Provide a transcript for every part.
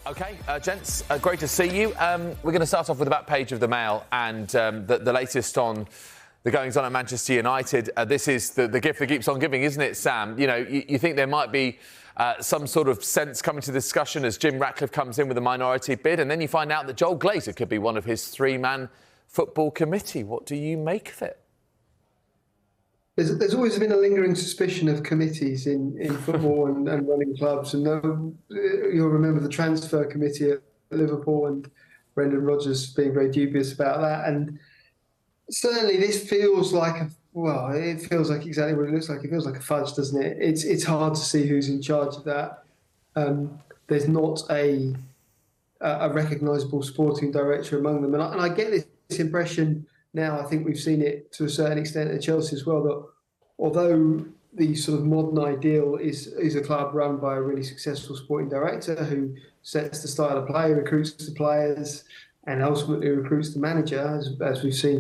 OK, gents, great to see you. We're going to start off with the back page of the Mail and the latest on the goings-on at Manchester United. This is the gift that keeps on giving, isn't it, Sam? You know, you think there might be some sort of sense coming to discussion as Jim Ratcliffe comes in with a minority bid, and then you find out that Joel Glazer could be one of his three-man football committee. What do you make of it? There's always been a lingering suspicion of committees in football and running clubs. And you'll remember the transfer committee at Liverpool and Brendan Rodgers being very dubious about that. And certainly this feels like, it feels like exactly what it looks like. It feels like a fudge, doesn't it? It's hard to see who's in charge of that. There's not a recognisable sporting director among them. And I get this impression now. I think we've seen it to a certain extent at Chelsea as well, that although the sort of modern ideal is a club run by a really successful sporting director who sets the style of play, recruits the players, and ultimately recruits the manager, as we've seen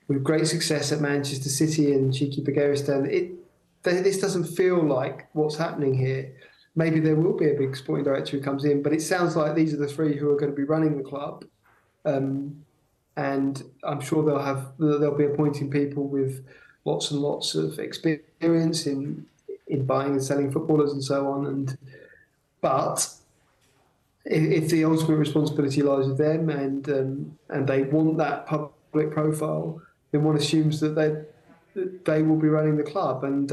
with great success at Manchester City and Cheeky Begiristan, this doesn't feel like what's happening here. Maybe there will be a big sporting director who comes in, but it sounds like these are the three who are going to be running the club. And I'm sure they'll be appointing people with lots and lots of experience in buying and selling footballers and so on. But if the ultimate responsibility lies with them and they want that public profile, then one assumes that they will be running the club. And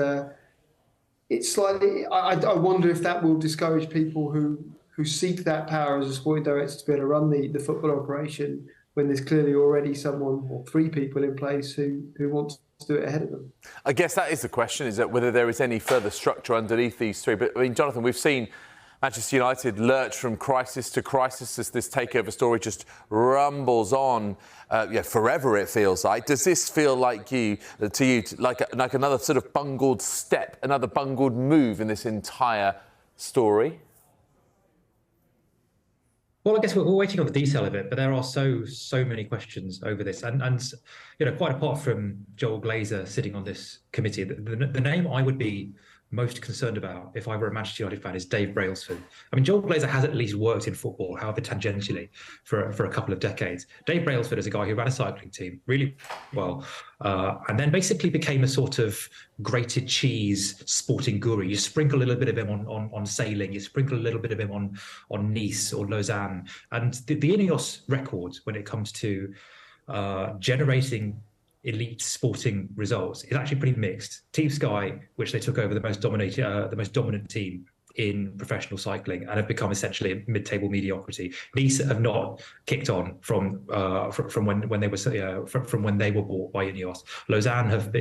it's slightly. I wonder if that will discourage people who seek that power as a sporting director to be able to run the football operation, when there's clearly already someone or three people in place who want to do it ahead of them. I guess that is the question, is that whether there is any further structure underneath these three. But, I mean, Jonathan, we've seen Manchester United lurch from crisis to crisis as this takeover story just rumbles on forever, it feels like. Does this feel like like another sort of bungled step, another bungled move in this entire story? Well, I guess we're waiting on the detail of it, but there are so many questions over this, and quite apart from Joel Glazer sitting on this committee, the name I would be most concerned about if I were a Manchester United fan is Dave Brailsford. I mean, Joel Glazer has at least worked in football, however tangentially, for a couple of decades. Dave Brailsford is a guy who ran a cycling team really well, and then basically became a sort of grated cheese sporting guru. You sprinkle a little bit of him on sailing, you sprinkle a little bit of him on Nice or Lausanne. And the Ineos record when it comes to generating elite sporting results is actually pretty mixed. Team Sky, which they took over the most dominant team in professional cycling and have become essentially a mid-table mediocrity. Nice have not kicked on from when they were bought by Ineos. Lausanne have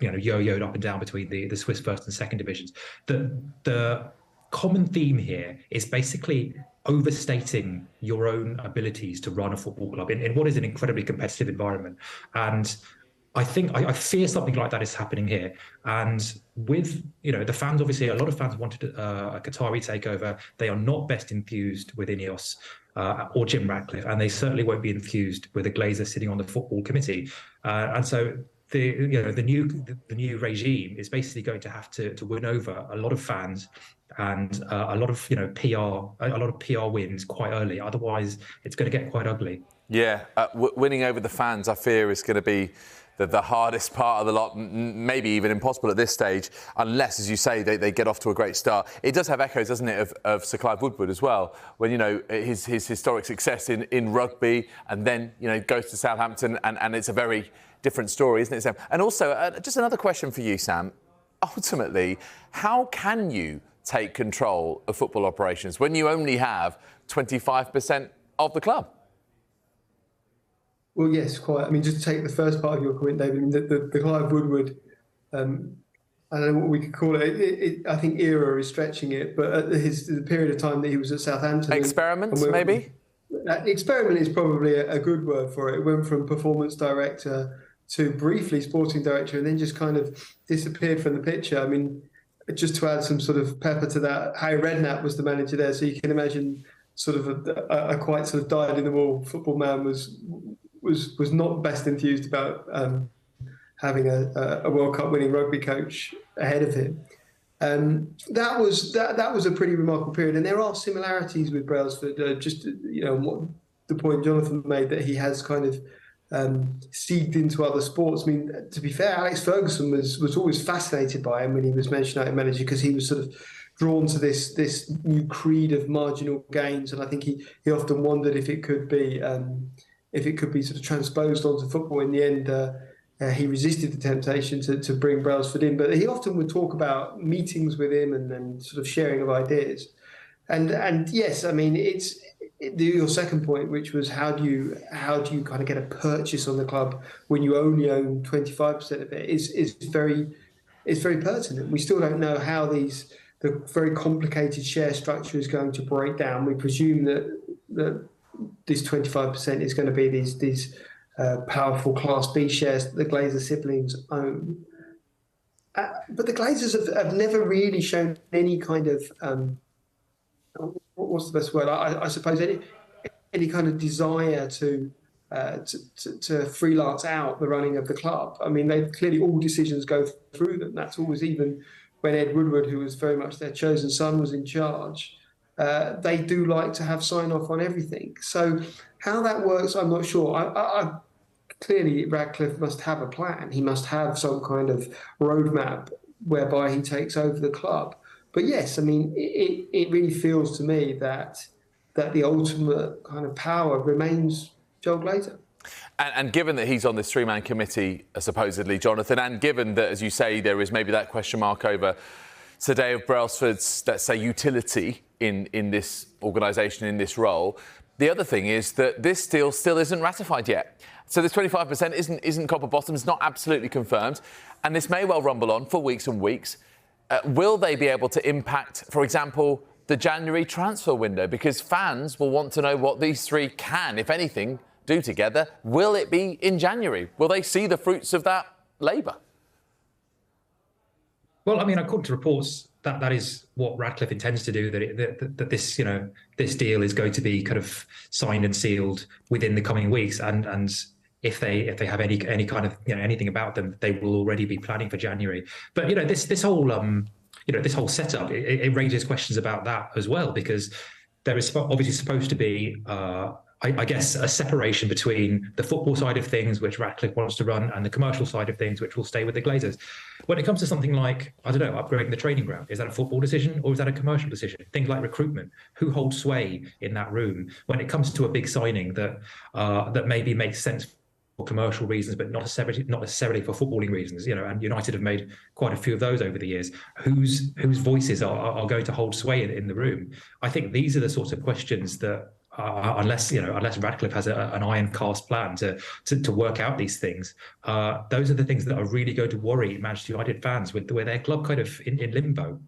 yo-yoed up and down between the Swiss first and second divisions. The common theme here is basically overstating your own abilities to run a football club in what is an incredibly competitive environment. And I fear something like that is happening here. And with, the fans, obviously, a lot of fans wanted a Qatari takeover. They are not best enthused with Ineos or Jim Ratcliffe, and they certainly won't be enthused with a Glazer sitting on the football committee. And so the new regime is basically going to have to win over a lot of fans and a lot of PR wins quite early. Otherwise, it's going to get quite ugly. Yeah, winning over the fans, I fear, is going to be the hardest part of the lot, maybe even impossible at this stage, unless, as you say, they get off to a great start. It does have echoes, doesn't it, of Sir Clive Woodward as well, when, his historic success in rugby and then, goes to Southampton and it's a very different story, isn't it, Sam? And also, just another question for you, Sam. Ultimately, how can you take control of football operations when you only have 25% of the club? Well, yes, quite. I mean, just to take the first part of your comment, David, the Clive Woodward, I don't know what we could call it. I think era is stretching it, but the period of time that he was at Southampton... Experiment, maybe? Experiment is probably a good word for it. It went from performance director to briefly sporting director and then just kind of disappeared from the picture. I mean, just to add some sort of pepper to that, Harry Redknapp was the manager there, so you can imagine sort of a quite sort of dyed-in-the-wool football man was not best enthused about having a World Cup winning rugby coach ahead of him. That was a pretty remarkable period, and there are similarities with Brailsford. What the point Jonathan made, that he has kind of seeped into other sports. I mean, to be fair, Alex Ferguson was always fascinated by him when he was Manchester United manager, because he was sort of drawn to this new creed of marginal gains, and I think he often wondered if it could be sort of transposed onto football. In the end, he resisted the temptation to bring Brailsford in, but he often would talk about meetings with him and sort of sharing of ideas. And yes, I mean, your second point, which was how do you kind of get a purchase on the club when you only own 25% of it, is very pertinent. We still don't know how the very complicated share structure is going to break down. We presume that this 25% is going to be these powerful Class B shares that the Glazer siblings own. But the Glazers have never really shown any kind of what's the best word? I suppose any kind of desire to freelance out the running of the club. I mean, clearly all decisions go through them. That's always, even when Ed Woodward, who was very much their chosen son, was in charge. They do like to have sign off on everything. So how that works, I'm not sure. Clearly, Ratcliffe must have a plan. He must have some kind of roadmap whereby he takes over the club. But yes, I mean, it really feels to me that the ultimate kind of power remains Joel Glazer. And given that he's on this three-man committee, supposedly, Jonathan, and given that, as you say, there is maybe that question mark over Sir Dave Brailsford's, let's say, utility in this organisation, in this role, the other thing is that this deal still isn't ratified yet. So this 25% isn't copper bottom, it's not absolutely confirmed, and this may well rumble on for weeks and weeks. Will they be able to impact, for example, the January transfer window? Because fans will want to know what these three can, if anything, do together. Will it be in January? Will they see the fruits of that labour? Well, I mean, according to reports, that is what Ratcliffe intends to do. That this deal is going to be kind of signed and sealed within the coming weeks, and if they have any kind of anything about them, they will already be planning for January. But this whole this whole setup, it raises questions about that as well, because there is obviously supposed to be I guess a separation between the football side of things, which Ratcliffe wants to run, and the commercial side of things, which will stay with the Glazers. When it comes to something like, I don't know, upgrading the training ground, is that a football decision or is that a commercial decision? Things like recruitment, who holds sway in that room? When it comes to a big signing that maybe makes sense for commercial reasons, but not necessarily for footballing reasons, and United have made quite a few of those over the years. Whose voices are going to hold sway in the room? I think these are the sorts of questions that, unless Ratcliffe has an iron cast plan to work out these things, those are the things that are really going to worry Manchester United fans with their club kind of in limbo.